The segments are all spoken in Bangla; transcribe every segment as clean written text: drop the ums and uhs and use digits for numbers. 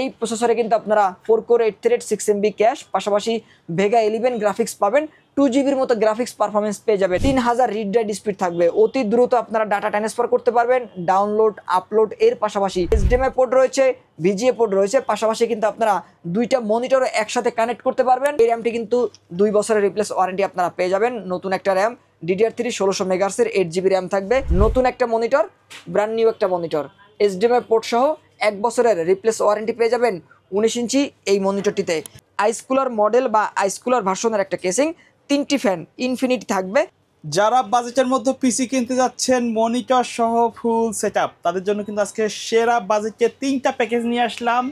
এই প্রসেসরে কিন্তু আপনারা 4 কোর 8 থ্রেড 6 MB ক্যাশ, পাশাপাশি ভেগা 11 গ্রাফিক্স পাবেন, 2 GB মতো গ্রাফিক্স পারফরমেন্স পেয়ে যাবে, 3000 রিড রাইট স্পিড থাকবে, অতি দ্রুত আপনারা ডাটা ট্রান্সফার করতে পারবেন, ডাউনলোড আপলোড। এর পাশাপাশি HDMI পোর্ট রয়েছে, VGA পোর্ট রয়েছে, পাশাপাশি কিন্তু আপনারা দুইটা মনিটরও একসাথে কানেক্ট করতে পারবেন। এই র্যামটি কিন্তু 2 বছরের রিপ্লেস ওয়ারেন্টি আপনারা পেয়ে যাবেন। নতুন একটা র্যাম DDR3 1600 মেগাহার্টজের 8GB র্যাম থাকবে, নতুন একটা মনিটর, ব্র্যান্ড নিউ একটা মনিটর, HDMI পোর্ট সহ 1 বছরের রিপ্লেস ওয়ারেন্টি পেয়ে যাবেন 19 ইঞ্চি এই মনিটরটিতে। আইস কুলার মডেল বা আইস কুলার ভার্সনের একটা কেসিং, 3টি ফ্যান ইনফিনিটি থাকবে। যারা বাজেটের মধ্যে পিসি কিনতে যাচ্ছেন মনিটর সহ ফুল সেটআপ, তাদের জন্য কিন্তু আজকে সেরা বাজেটে 3টা প্যাকেজ নিয়ে আসলাম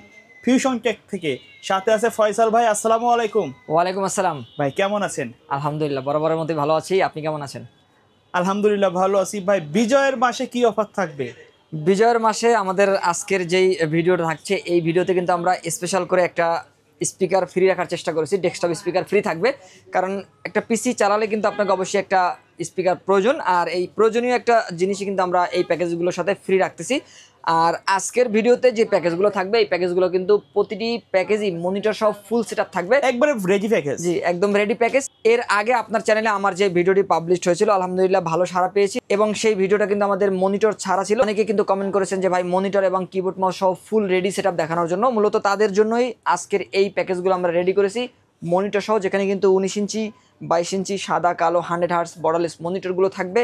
ফিউশন টেক থেকে। সাথে আছে ফয়সাল ভাই, আসসালামু আলাইকুম। ওয়ালাইকুম আসসালাম ভাই কেমন আছেন? আলহামদুলিল্লাহ বরাবরের মতোই ভালো আছি, আপনি কেমন আছেন? আলহামদুলিল্লাহ ভালো আছি। ভাই বিজয়ের মাসে কি অফার থাকবে? বিজয়ের মাসে আমাদের আজকের যেই ভিডিওটা থাকছে, এই ভিডিওতে কিন্তু আমরা স্পেশাল করে একটা স্পিকার ফ্রি রাখার চেষ্টা করেছি। ডেস্কটপ স্পিকার ফ্রি থাকবে, কারণ একটা পিসি চালালে কিন্তু আপনাকে অবশ্যই একটা স্পিকার প্রয়োজন, আর এই প্রয়োজনীয় একটা জিনিসই কিন্তু আমরা এই প্যাকেজগুলোর সাথে ফ্রি রাখতেছি। আর আজকের ভিডিওতে যে প্যাকেজগুলো থাকবে, এই প্যাকেজগুলো কিন্তু প্রতিটি প্যাকেজই মনিটর সহ ফুল সেটআপ থাকবে, একবারে রেডি প্যাকেজ। জি, একদম রেডি প্যাকেজ। এর আগে আপনার চ্যানেলে আমার যে ভিডিওটি পাবলিশড হয়েছিল, আলহামদুলিল্লাহ ভালো সাড়া পেয়েছি, এবং সেই ভিডিওটা কিন্তু আমাদের মনিটর ছাড়া ছিল। অনেকে কিন্তু কমেন্ট করেছেন যে ভাই মনিটর এবং কিবোর্ড মাউস সহ ফুল রেডি সেটআপ দেখানোর জন্য। মূলত তাদের জন্যই আজকের এই প্যাকেজগুলো আমরা রেডি করেছি মনিটর সহ, যেখানে কিন্তু 19 ইঞ্চি 22 ইঞ্চি সাদা কালো 100 হার্টজ বর্ডারলেস মনিটরগুলো থাকবে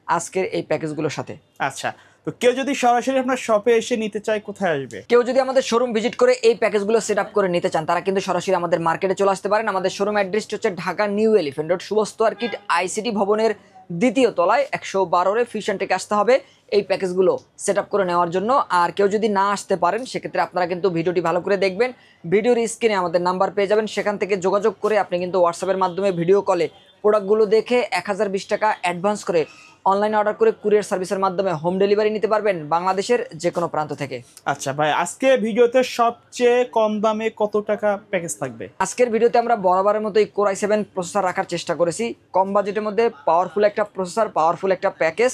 আজকের এই প্যাকেজগুলোর সাথে। আচ্ছা, তো কেউ যদি সরাসরি আপনার শপে এসে নিতে চায় কোথায় আসবে? কেউ যদি আমাদের শোরুম ভিজিট করে এই প্যাকেজগুলো সেট আপ করে নিতে চান, তারা কিন্তু সরাসরি আমাদের মার্কেটে চলে আসতে পারেন। আমাদের শোরুম অ্যাড্রেসটি হচ্ছে ঢাকা নিউ এলিফ্যান্ট রোড, শুভস্ত আর্কিড ICT ভবনের 2য় তলায় 112 ফিউশন টেকে আসতে হবে এই প্যাকেজগুলো সেট আপ করে নেওয়ার জন্য। আর কেউ যদি না আসতে পারেন, সেক্ষেত্রে আপনারা কিন্তু ভিডিওটি ভালো করে দেখবেন, ভিডিওর স্ক্রিনে আমাদের নাম্বার পেয়ে যাবেন, সেখান থেকে যোগাযোগ করে আপনি কিন্তু হোয়াটসঅ্যাপের মাধ্যমে ভিডিও কলে প্রোডাক্টগুলো দেখে 1020 টাকা অ্যাডভান্স করে অনলাইনে অর্ডার করে কুরিয়ার সার্ভিসের মাধ্যমে হোম ডেলিভারি নিতে পারবেন বাংলাদেশের যে কোনো প্রান্ত থেকে। আচ্ছা ভাই, আজকে ভিডিওতে সবচেয়ে কম দামে কত টাকা প্যাকেজ থাকবে? আজকের ভিডিওতে আমরা বরাবরের মতো Core i7 প্রসেসর রাখার চেষ্টা করেছি, কম বাজেটের মধ্যে পাওয়ারফুল একটা প্রসেসর, পাওয়ারফুল একটা প্যাকেজ।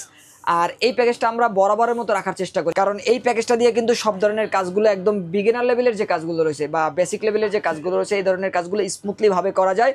আর এই প্যাকেজটা আমরা বরাবরের মতো রাখার চেষ্টা করি, কারণ এই প্যাকেজটা দিয়ে কিন্তু সব ধরনের কাজগুলো, একদম বিগিনার লেভেলের যে কাজগুলো রয়েছে বা বেসিক লেভেলের যে কাজগুলো রয়েছে, এই ধরনের কাজগুলো স্মুথলি ভাবে করা যায়।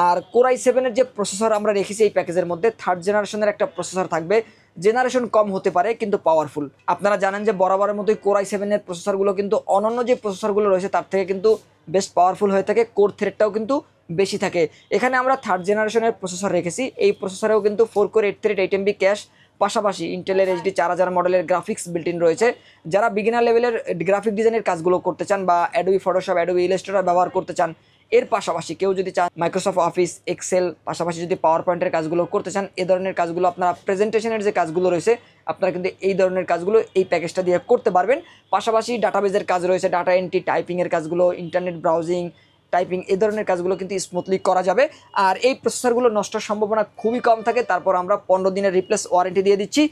আর Core i7 এর যে প্রসেসর আমরা রেখেছি এই প্যাকেজের মধ্যে, 3rd জেনারেশনের একটা প্রসেসর থাকবে, জেনারেশন কম হতে পারে কিন্তু পাওয়ারফুল। আপনারা জানেন যে বরাবরের মতোই Core i7 এর প্রসেসরগুলো কিন্তু অন্যান্য যে প্রসেসরগুলো রয়েছে তার থেকে কিন্তু বেশ পাওয়ারফুল হয়ে থাকে, কোর থ্রেডটাও কিন্তু বেশি থাকে। এখানে আমরা 3rd জেনারেশনের প্রসেসর রেখেছি, এই প্রসেসরেও কিন্তু 4 কোর 8 থ্রেড 8 MB ক্যাশ, পাশাপাশি ইন্টেলের HD 4000 মডেলের গ্রাফিক্স বিল্ট ইন রয়েছে। যারা বিগিনার লেভেলের গ্রাফিক ডিজাইনের কাজগুলো করতে চান বা অ্যাডোবি ফটোশপ, অ্যাডোবি ইলাস্ট্রেটর ব্যবহার করতে চান, এর পাশাপাশি কেউ যদি চান মাইক্রোসফট অফিস, এক্সেল, পাশাপাশি যদি পাওয়ার পয়েন্টের কাজগুলো করতে চান, এই ধরনের কাজগুলো আপনারা প্রেজেন্টেশনের যে কাজগুলো রয়েছে, আপনারা কিন্তু এই ধরনের কাজগুলো এই প্যাকেজটা দিয়ে করতে পারবেন। পাশাপাশি ডাটাবেজের কাজ রয়েছে, ডাটা এন্ট্রি, টাইপিংয়ের কাজগুলো, ইন্টারনেট ব্রাউজিং, টাইপিং, এই ধরনের কাজগুলো কিন্তু স্মুথলি করা যাবে। আর এই প্রসেসরগুলো নষ্টের সম্ভাবনা খুবই কম থাকে, তারপর আমরা 15 দিনের রিপ্লেস ওয়ারেন্টি দিয়ে দিচ্ছি।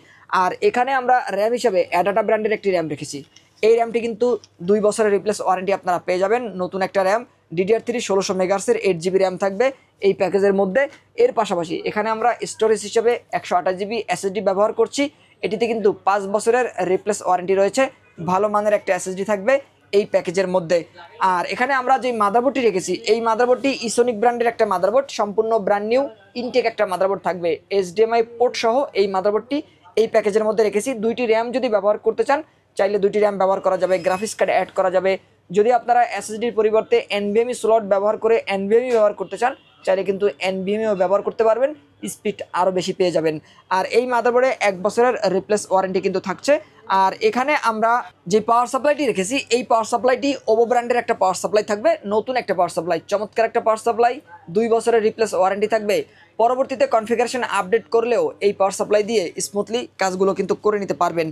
আর এখানে আমরা র্যাম হিসাবে অ্যাডাটা ব্র্যান্ডের একটি র্যাম রেখেছি, এই র্যামটি কিন্তু 2 বছরের রিপ্লেস ওয়ারেন্টি আপনারা পেয়ে যাবেন। নতুন একটা র্যাম DDR3 1600 মেগাহার্টজের 8GB র্যাম থাকবে এই প্যাকেজের মধ্যে। এর পাশাপাশি এখানে আমরা স্টোরেজ হিসেবে 128GB SSD ব্যবহার করছি, এটিতে কিন্তু 5 বছরের রিপ্লেস ওয়ারেন্টি রয়েছে, ভালো মানের একটা SSD থাকবে এই প্যাকেজের মধ্যে। আর এখানে আমরা যে মাদারবোর্ডটি রেখেছি, এই মাদারবোর্ডটি ইসোনিক ব্র্যান্ডের একটা মাদারবোর্ড, সম্পূর্ণ ব্র্যান্ড নিউ ইনটেক একটা মাদারবোর্ড থাকবে, HDMI পোর্ট সহ এই মাদারবোর্ডটি এই প্যাকেজের মধ্যে রেখেছি। 2টি র্যাম যদি ব্যবহার করতে চান, চাইলে 2টি র্যাম ব্যবহার করা যাবে, গ্রাফিক্স কার্ড অ্যাড করা যাবে। যদি আপনারা SSDর পরিবর্তে NVMe স্লট ব্যবহার করে NVMe ব্যবহার করতে চান, চাইলে কিন্তু NVMeও ব্যবহার করতে পারবেন, স্পিড আরও বেশি পেয়ে যাবেন। আর এই মাদারবোর্ডে 1 বছরের রিপ্লেস ওয়ারেন্টি কিন্তু থাকছে। আর এখানে আমরা যে পাওয়ার সাপ্লাইটি রেখেছি, এই পাওয়ার সাপ্লাইটি ওভো ব্র্যান্ডের একটা পাওয়ার সাপ্লাই থাকবে, নতুন একটা পাওয়ার সাপ্লাই, চমৎকার একটা পাওয়ার সাপ্লাই, 2 বছরের রিপ্লেস ওয়ারেন্টি থাকবে। পরবর্তীতে কনফিগারেশন আপডেট করলেও এই পাওয়ার সাপ্লাই দিয়ে স্মুথলি কাজগুলো কিন্তু করে নিতে পারবেন।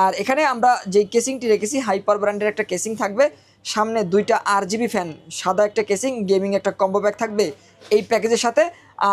আর এখানে আমরা যেই কেসিংটি রেখেছি, হাইপার ব্র্যান্ডের একটা কেসিং থাকবে, সামনে 2টা RGB ফ্যান, সাদা একটা কেসিং, গেমিং একটা কম্বো ব্যাগ থাকবে এই প্যাকেজের সাথে।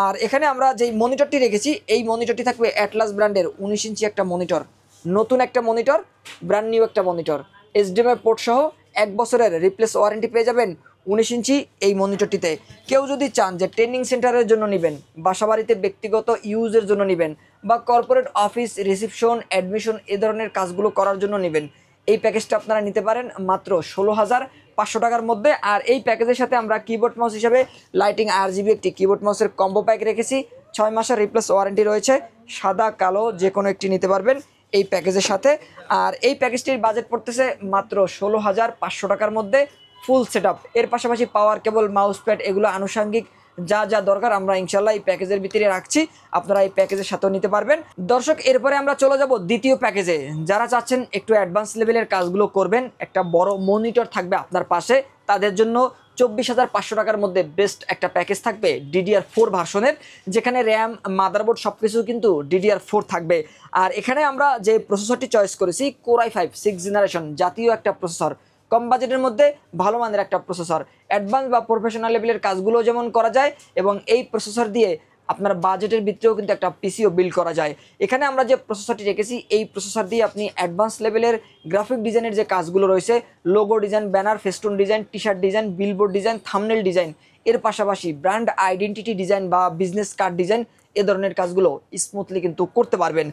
আর এখানে আমরা যেই মনিটরটি রেখেছি, এই মনিটরটি থাকবে অ্যাটলাস ব্র্যান্ডের 19 ইঞ্চি একটা মনিটর, নতুন একটা মনিটর, ব্র্যান্ড নিউ একটা মনিটর, HDMI পোর্ট সহ 1 বছরের রিপ্লেস ওয়ারেন্টি পেয়ে যাবেন 19 ইঞ্চি এই মনিটরটিতে। কেউ যদি চান যে ট্রেনিং সেন্টারের জন্য নেবেন, বাসাবাড়িতে ব্যক্তিগত ইউজের জন্য নেবেন, বা কর্পোরেট অফিস, রিসিপশন, অ্যাডমিশন, এ ধরনের কাজগুলো করার জন্য নেবেন, এই প্যাকেজটা আপনারা নিতে পারেন মাত্র 16,500 টাকার মধ্যে। আর এই প্যাকেজের সাথে আমরা কিবোর্ড মাউস হিসাবে লাইটিং RGB একটি কিবোর্ড মাউসের কম্বো প্যাক রেখেছি। 6 মাসের রিপ্লেস ওয়ারেন্টি রয়েছে। সাদা কালো যে কোনো একটি নিতে পারবেন এই প্যাকেজের সাথে। আর এই প্যাকেজটির বাজেট পড়তেছে মাত্র 16,500 টাকার মধ্যে ফুল সেটআপ। এর পাশাপাশি পাওয়ার কেবল, মাউস প্যাড, এগুলো আনুষঙ্গিক যা যা দরকার আমরা ইনশাল্লাহ এই প্যাকেজের ভিতরে রাখছি, আপনারা এই প্যাকেজের সাথেও নিতে পারবেন। দর্শক, এরপরে আমরা চলে যাব দ্বিতীয় প্যাকেজে। যারা চাচ্ছেন একটু অ্যাডভান্স লেভেলের কাজগুলো করবেন, একটা বড় মনিটর থাকবে আপনার পাশে, তাদের জন্য 24,500 টাকার মধ্যে বেস্ট একটা প্যাকেজ থাকবে DDR4 ভার্সনের, যেখানে র্যাম, মাদারবোর্ড সব কিছু কিন্তু DDR4 থাকবে। আর এখানে আমরা যে প্রসেসরটি চয়েস করেছি Core i5 6th জেনারেশন, জাতীয় একটা প্রসেসর, কম বাজেটের মধ্যে ভালো মানের একটা প্রসেসর, অ্যাডভান্স বা প্রফেশনাল লেভেলের কাজগুলো যেমন করা যায়, এবং এই প্রসেসর দিয়ে আপনার বাজেটের ভিতরেও কিন্তু একটা পিসিও বিল্ড করা যায়। এখানে আমরা যে প্রসেসরটি রেখেছি, এই প্রসেসর দিয়ে আপনি অ্যাডভান্স লেভেলের গ্রাফিক ডিজাইনের যে কাজগুলো রয়েছে, logo design, banner, festoon design, T shirt design, billboard design, thumbnail design, এর পাশাপাশি ব্র্যান্ড আইডেন্টিটি ডিজাইন বা বিজনেস কার্ড ডিজাইন, এ ধরনের কাজগুলো স্মুথলি কিন্তু করতে পারবেন।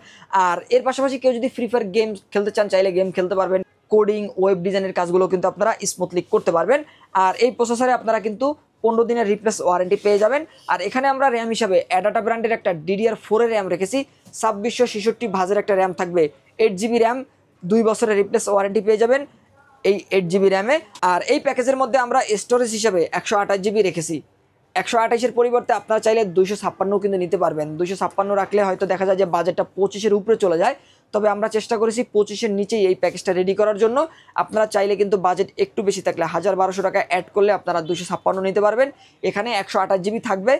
আর এর পাশাপাশি কেউ যদি ফ্রি ফায়ার গেম খেলতে চান, চাইলে গেম খেলতে পারবেন। কোডিং, ওয়েব ডিজাইনের কাজগুলো কিন্তু আপনারা স্মুথলি করতে পারবেন। আর এই প্রসেসরে আপনারা কিন্তু 15 দিনের রিপ্লেস ওয়ারেন্টি পেয়ে যাবেন। আর এখানে আমরা র্যাম হিসাবে অ্যাডাটা ব্র্যান্ডের একটা DDR4 এর র্যাম রেখেছি। 2666 ভাজের একটা র্যাম থাকবে, 8GB র্যাম, 2 বছরের রিপ্লেস ওয়ারেন্টি পেয়ে যাবেন এই 8GB র্যামে। আর এই প্যাকেজের মধ্যে আমরা স্টোরেজ হিসাবে 128GB রেখেছি। 128-এর পরিবর্তে আপনারা চাইলে 256 কিন্তু নিতে পারবেন। 256 রাখলে হয়তো দেখা যায় যে বাজেটটা 25-এর উপরে চলে যায়, তবে আমরা চেষ্টা করেছি 25-এর নিচেই এই প্যাকেজটা রেডি করার জন্য। আপনারা চাইলে কিন্তু বাজেট একটু বেশি থাকলে 1,000-1,200 টাকা অ্যাড করলে আপনারা 256 নিতে পারবেন। এখানে 128GB থাকবে,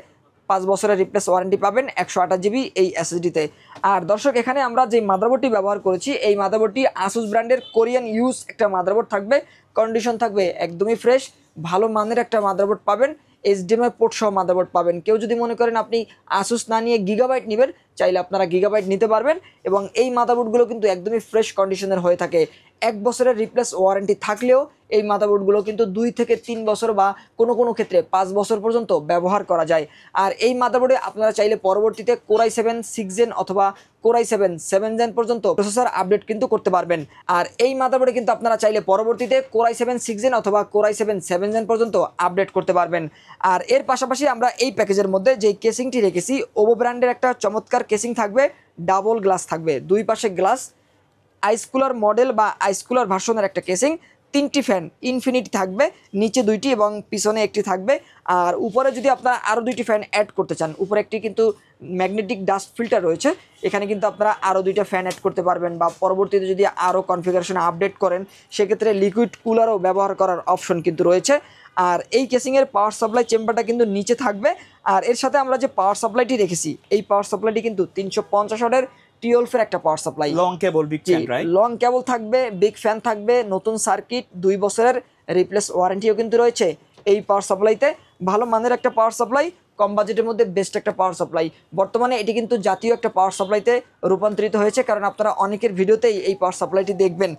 5 বছরের রিপ্লেস ওয়ারেন্টি পাবেন 128GB এই SSD-তে। আর দর্শক, এখানে আমরা যে মাদারবোর্ডটি ব্যবহার করেছি, এই মাদারবোর্ডটি আসুস ব্র্যান্ডের কোরিয়ান ইউজ একটা মাদারবোর্ড থাকবে। কন্ডিশন থাকবে একদমই ফ্রেশ, ভালো মানের একটা মাদারবোর্ড পাবেন। HDMI পোর্ট সহ মাদারবোর্ড পাবেন। কেউ যদি মনে করেন আপনি আসুস না নিয়ে গিগাবাইট নেবেন, চাইলে আপনারা গিগাবাইট নিতে পারবেন। এবং এই মাদারবোর্ডগুলো কিন্তু একদমই ফ্রেশ কন্ডিশনের হয়ে থাকে। 1 বছরের রিপ্লেস ওয়ারেন্টি থাকলেও এই মাদারবোর্ডগুলো কিন্তু 2 থেকে 3 বছর বা কোনো ক্ষেত্রে 5 বছর পর্যন্ত ব্যবহার করা যায়। আর এই মাদারবোর্ডে আপনারা চাইলে পরবর্তীতে Core i7 6 জেন অথবা Core i7 7 জেন পর্যন্ত প্রসেসর আপডেট কিন্তু করতে পারবেন। আর এই মাদারবোর্ডে কিন্তু আপনারা চাইলে পরবর্তীতে Core i7 6 জেন অথবা Core i7 7 জেন পর্যন্ত আপডেট করতে পারবেন। আর এর পাশাপাশি আমরা এই প্যাকেজের মধ্যে যে কেসিংটি রেখেছি, ওভো ব্র্যান্ডের একটা চমৎকার কেসিং থাকবে, ডাবল গ্লাস থাকবে, 2 পাশে গ্লাস, আইস কুলার মডেল বা আইস কুলার ভার্সনের একটা কেসিং, 3টি ফ্যান ইনফিনিটি থাকবে, নিচে 2টি এবং পিছনে একটি থাকবে। আর উপরে যদি আপনারা আরও 2টি ফ্যান অ্যাড করতে চান, উপরে একটি কিন্তু ম্যাগনেটিক ডাস্ট ফিল্টার রয়েছে, এখানে কিন্তু আপনারা আরও 2টা ফ্যান অ্যাড করতে পারবেন। বা পরবর্তীতে যদি আরও কনফিগারেশন আপডেট করেন, সেক্ষেত্রে লিকুইড কুলারও ব্যবহার করার অপশন কিন্তু রয়েছে। আর এই কেসিংয়ের পাওয়ার সাপ্লাই চেম্বারটা কিন্তু নিচে থাকবে। আর এর সাথে আমরা যে পাওয়ার সাপ্লাইটি রেখেছি, এই পাওয়ার সাপ্লাইটি কিন্তু 350 ওয়াটের 12 একটা পাওয়ার সাপ্লাই, লং কেবল, বিগ ফ্যান, রাইট? লং কেবল থাকবে, বিগ ফ্যান থাকবে, নতুন সার্কিট, 2 বছরের রিপ্লেস ওয়ারেন্টিও কিন্তু রয়েছে এই পাওয়ার সাপ্লাইতে। ভালো মানের একটা পাওয়ার সাপ্লাই, কম বাজেটের মধ্যে বেস্ট একটা পাওয়ার সাপ্লাই। বর্তমানে এটি কিন্তু জাতীয় একটা পাওয়ার সাপ্লাইতে রূপান্তরিত হয়েছে, কারণ আপনারা অনেকের ভিডিওতেই এই পাওয়ার সাপ্লাইটি দেখবেন।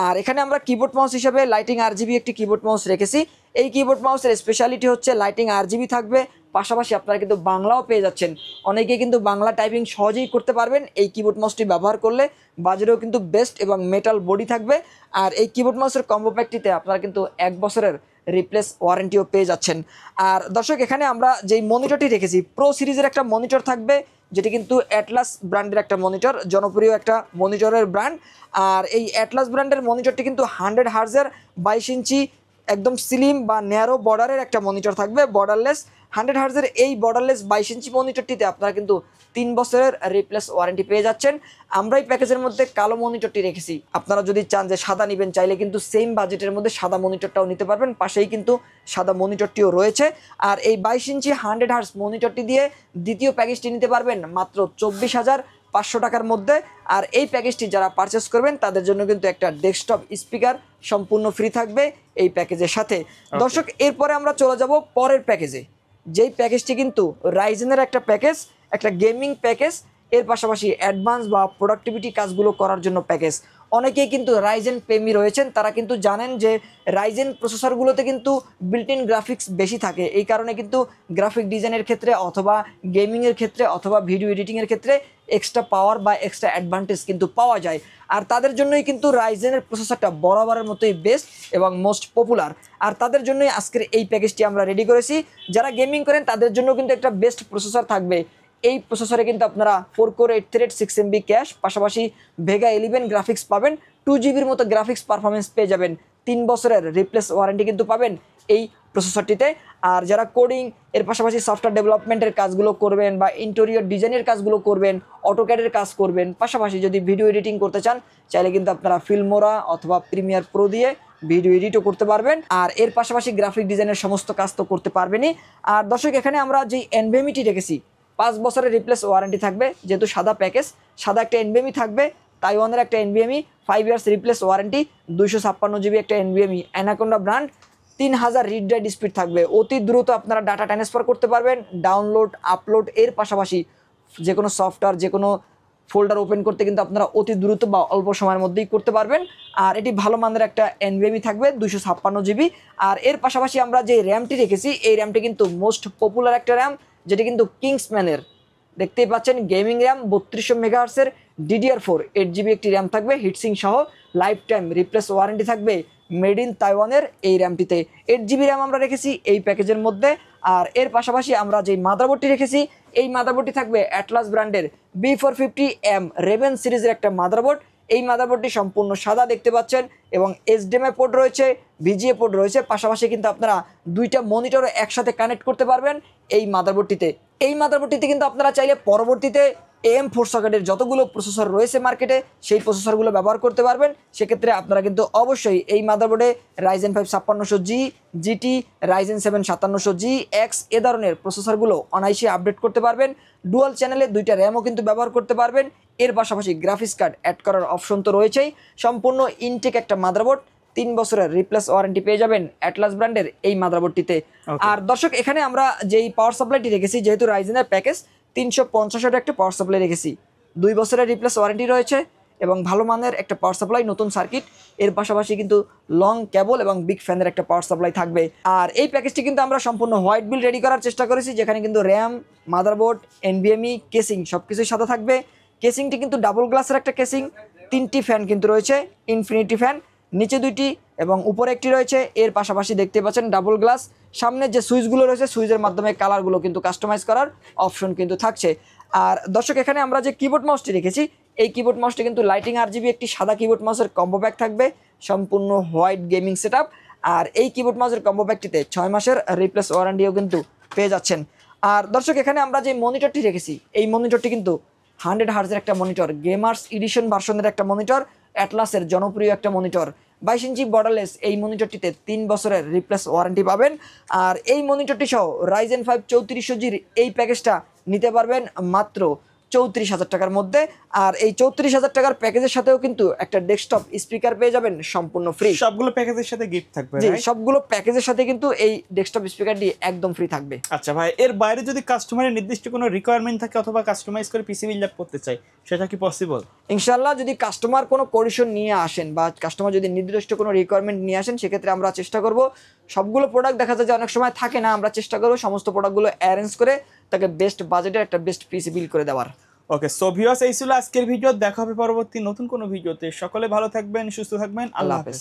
আর এখানে আমরা কিবোর্ড মাউস হিসাবে লাইটিং RGB একটি কিবোর্ড মাউস রেখেছি। এই কিবোর্ড মাউসের স্পেশালিটি হচ্ছে লাইটিং RGB থাকবে, পাশাপাশি আপনারা কিন্তু বাংলাও পেয়ে যাচ্ছেন। অনেকে কিন্তু বাংলা টাইপিং সহজেই করতে পারবেন এই কিবোর্ড মাউসটি ব্যবহার করলে। বাজারেও কিন্তু বেস্ট এবং মেটাল বডি থাকবে। আর এই কিবোর্ড মাউসের কম্বো প্যাকটিতে আপনারা কিন্তু 1 বছরের রিপ্লেস ওয়ারেন্টিও পেয়ে যাচ্ছেন। আর দর্শক, এখানে আমরা যেই মনিটরটি রেখেছি, প্রো সিরিজের একটা মনিটর থাকবে, যেটি কিন্তু অ্যাটলাস ব্র্যান্ডের একটা মনিটর, জনপ্রিয় একটা মনিটরের ব্র্যান্ড। আর এই অ্যাটলাস ব্র্যান্ডের মনিটরটি কিন্তু 100 হার্জের 22 ইঞ্চি একদম স্লিম বা ন্যারো বর্ডারের একটা মনিটর থাকবে, বর্ডারলেস। 100 হার্জের এই বর্ডারলেস 22 ইঞ্চি মনিটরটিতে আপনারা কিন্তু 3 বছরের রিপ্লেস ওয়ারেন্টি পেয়ে যাচ্ছেন। আমরা এই প্যাকেজের মধ্যে কালো মনিটরটি রেখেছি। আপনারা যদি চান যে সাদা নেবেন, চাইলে কিন্তু সেম বাজেটের মধ্যে সাদা মনিটরটাও নিতে পারবেন, পাশেই কিন্তু সাদা মনিটরটিও রয়েছে। আর এই 22 ইঞ্চি 100 হার্জ মনিটরটি দিয়ে দ্বিতীয় প্যাকেজটি নিতে পারবেন মাত্র 24,500 টাকার মধ্যে। আর এই প্যাকেজটি যারা পারচেস করবেন, তাদের জন্য কিন্তু একটা ডেস্কটপ স্পিকার সম্পূর্ণ ফ্রি থাকবে এই প্যাকেজের সাথে। দর্শক, এরপরে আমরা চলে যাব পরের প্যাকেজে, যেই প্যাকেজটি কিন্তু রাইজেনের একটা প্যাকেজ, একটা গেমিং প্যাকেজ, এর পাশাপাশি অ্যাডভান্স বা প্রোডাক্টিভিটি কাজগুলো করার জন্য প্যাকেজ। অনেকেই কিন্তু রাইজেন প্রেমী রয়েছেন, তারা কিন্তু জানেন যে রাইজেন প্রসেসরগুলোতে কিন্তু বিল্ট ইন গ্রাফিক্স বেশি থাকে। এই কারণে কিন্তু গ্রাফিক ডিজাইনের ক্ষেত্রে অথবা গেমিংয়ের ক্ষেত্রে অথবা ভিডিও এডিটিংয়ের ক্ষেত্রে এক্সট্রা পাওয়ার বা এক্সট্রা অ্যাডভান্টেজ কিন্তু পাওয়া যায়। আর তাদের জন্যই কিন্তু রাইজেনের প্রসেসরটা বরাবরের মতোই বেস্ট এবং মোস্ট পপুলার। আর তাদের জন্যই আজকের এই প্যাকেজটি আমরা রেডি করেছি। যারা গেমিং করেন তাদের জন্য কিন্তু একটা বেস্ট প্রসেসর থাকবে। এই প্রসেসরে কিন্তু আপনারা 4 কোর 8 থ্রেড 6 MB ক্যাশ, পাশাপাশি ভেগা 11 গ্রাফিক্স পাবেন, 2 জিবির মতো গ্রাফিক্স পারফরমেন্স পেয়ে যাবেন, 3 বছরের রিপ্লেস ওয়ারেন্টি কিন্তু পাবেন এই প্রসেসরটিতে। আর যারা কোডিং এর পাশাপাশি সফটওয়্যার ডেভেলপমেন্টের কাজগুলো করবেন বা ইন্টেরিয়র ডিজাইনের কাজগুলো করবেন, অটোক্যাডের কাজ করবেন, পাশাপাশি যদি ভিডিও এডিটিং করতে চান চাইলে কিন্তু আপনারা ফিল্মোরা অথবা প্রিমিয়ার প্রো দিয়ে ভিডিও এডিটও করতে পারবেন। আর এর পাশাপাশি গ্রাফিক ডিজাইনের সমস্ত কাজ তো করতে পারবেনই। আর দর্শক এখানে আমরা যেই এনভিএমইটি রেখেছি 5 বছরের রিপ্লেস ওয়ারেন্টি থাকবে, যেহেতু সাদা প্যাকেজ, সাদা একটা এনভিএমই থাকবে, তাইওয়ানের একটা NVMe, 5 years replace warranty, 256 GB একটা NVMe, Anaconda brand, 3000 read write speed থাকবে, অতি দ্রুত আপনারা ডাটা ট্রান্সফার করতে পারবেন, ডাউনলোড আপলোড এর পাশাপাশি যে কোনো সফটওয়্যার যে কোনো ফোল্ডার ওপেন করতে কিন্তু আপনারা অতি দ্রুত বা অল্প সময়ের মধ্যেই করতে পারবেন। আর এটি ভালো মানের একটা এনভিএমই থাকবে, 256 জিবি। আর এর পাশাপাশি আমরা যে র্যামটি রেখেছি এই র্যামটি কিন্তু মোস্ট পপুলার একটা র্যাম, যেটি কিন্তু কিংসম্যানের, দেখতেই পাচ্ছেন গেমিং র্যাম, 3200 মেগাহার্টসের DDR4 8 জিবি একটি র্যাম থাকবে হিটসিং সহ, লাইফ টাইম রিপ্লেস ওয়ারেন্টি থাকবে মেড ইন তাইওয়ানের এই র্যামটিতে। 8 জিবি র্যাম আমরা রেখেছি এই প্যাকেজের মধ্যে। আর এর পাশাপাশি আমরা যেই মাদারবোর্ডটি রেখেছি এই মাদারবোর্ডটি থাকবে অ্যাটলাস ব্র্যান্ডের B450M রেভেন সিরিজের একটা মাদারবোর্ড। এই মাদারবোর্ডটি সম্পূর্ণ সাদা দেখতে পাচ্ছেন এবং HDMI পোর্ট রয়েছে, VGA পোর্ট রয়েছে, পাশাপাশি কিন্তু আপনারা দুইটা মনিটরও একসাথে কানেক্ট করতে পারবেন এই মাদারবোর্ডটিতে। এই মাদারবোর্ডটিতে কিন্তু আপনারা চাইলে পরবর্তীতে AM4 সকেটের যতগুলো প্রসেসর রয়েছে মার্কেটে সেই প্রসেসরগুলো ব্যবহার করতে পারবেন। সেক্ষেত্রে আপনারা কিন্তু অবশ্যই এই মাদারবোর্ডে Ryzen 5 5600G, GT, Ryzen 7 5700G, X এ ধরনের প্রসেসরগুলো অনায়াসে আপডেট করতে পারবেন। ডুয়াল চ্যানেলে দুইটা র্যামও কিন্তু ব্যবহার করতে পারবেন। এর পাশাপাশি গ্রাফিক্স কার্ড অ্যাড করার অপশন তো রয়েছেই। সম্পূর্ণ ইনটেক একটা মাদারবোর্ড, 3 বছরের রিপ্লেস ওয়ারেন্টি পেয়ে যাবেন অ্যাটলাস ব্র্যান্ডের এই মাদারবোর্ডটিতে। আর দর্শক এখানে আমরা যেই পাওয়ার সাপ্লাইটি রেখেছি, যেহেতু রাইজেনের প্যাকেজ 350 ওয়াটের একটা পাওয়ার সাপ্লাই রেখেছি, 2 বছরের রিপ্লেস ওয়ারেন্টি রয়েছে এবং ভালো মানের একটা পাওয়ার সাপ্লাই, নতুন সার্কিট, এর পাশাপাশি কিন্তু লং কেবল এবং বিগ ফ্যানের একটা পাওয়ার সাপ্লাই থাকবে। আর এই প্যাকেজটি কিন্তু আমরা সম্পূর্ণ হোয়াইট বিল রেডি করার চেষ্টা করেছি, যেখানে কিন্তু র্যাম, মাদারবোর্ড, NVMe, কেসিং সব কিছুই সাথে থাকবে। কেসিংটি কিন্তু ডাবল গ্লাসের একটা কেসিং, 3টি ফ্যান কিন্তু রয়েছে, ইনফিনিটি ফ্যান, নিচে 2টি এবং উপরে একটি রয়েছে। এর পাশাপাশি দেখতে পাচ্ছেন ডাবল গ্লাস, সামনে যে সুইচগুলো রয়েছে সুইচের মাধ্যমে কালারগুলো কিন্তু কাস্টমাইজ করার অপশন কিন্তু থাকছে। আর দর্শক এখানে আমরা যে কিবোর্ড মাউসটি রেখেছি এই কিবোর্ড মাউসটি কিন্তু লাইটিং RGB একটি সাদা কিবোর্ড মাউসের কম্বো প্যাক থাকবে, সম্পূর্ণ হোয়াইট গেমিং সেটআপ। আর এই কিবোর্ড মাউসের কম্বো প্যাকটিতে 6 মাসের রিপ্লেস ওয়ারেন্টিও কিন্তু পেয়ে যাচ্ছেন। আর দর্শক এখানে আমরা যে মনিটরটি রেখেছি এই মনিটরটি কিন্তু 100 হার্জের একটা মনিটর, গেমার্স এডিশন ভার্সনের একটা মনিটর, অ্যাটলাসের জনপ্রিয় একটা মনিটর, 22 ইঞ্চি বর্ডারলেস। এই মনিটরটিতে 3 বছরের রিপ্লেস ওয়ারেন্টি পাবেন। আর এই মনিটরটি সহ Ryzen 5 3400Gর এই প্যাকেজটা নিতে পারবেন মাত্র 34,000 টাকার মধ্যে। আর এই 34,000 টাকার প্যাকেজের সাথেও কিন্তু একটা ডেস্কটপ স্পিকার পেয়ে যাবেন সম্পূর্ণ ফ্রি। সবগুলো প্যাকেজের সাথে গিফট থাকবে, জি সবগুলো প্যাকেজের সাথে কিন্তু এই ডেস্কটপ স্পিকারটি একদম ফ্রি থাকবে। আচ্ছা ভাই, এর বাইরে যদি কাস্টমারের নির্দিষ্ট কোনো রিকোয়ারমেন্ট থাকে অথবা কাস্টমাইজ করে পিসি বিল্ড আপ করতে চাই, সেটা কি পসিবল? ইনশাআল্লাহ, যদি কাস্টমার কোনো কোডিশন নিয়ে আসেন বা কাস্টমার যদি নির্দিষ্ট কোনো রিকোয়ারমেন্ট নিয়ে আসেন সেক্ষেত্রে আমরা চেষ্টা করব, সবগুলো প্রোডাক্ট দেখা যায় যে অনেক সময় থাকে না, আমরা চেষ্টা করব সমস্ত প্রোডাক্টগুলো অ্যারেঞ্জ করে তাকে বেস্ট বাজেটের একটা বেস্ট পিসি বিল্ড করে দেওয়ার। ওকে, সো ভিউয়ার্স, এই ছিল আজকের ভিডিও। দেখা হবে পরবর্তী নতুন কোনো ভিডিওতে। সকলে ভালো থাকবেন, সুস্থ থাকবেন, আল্লাহ হাফেজ।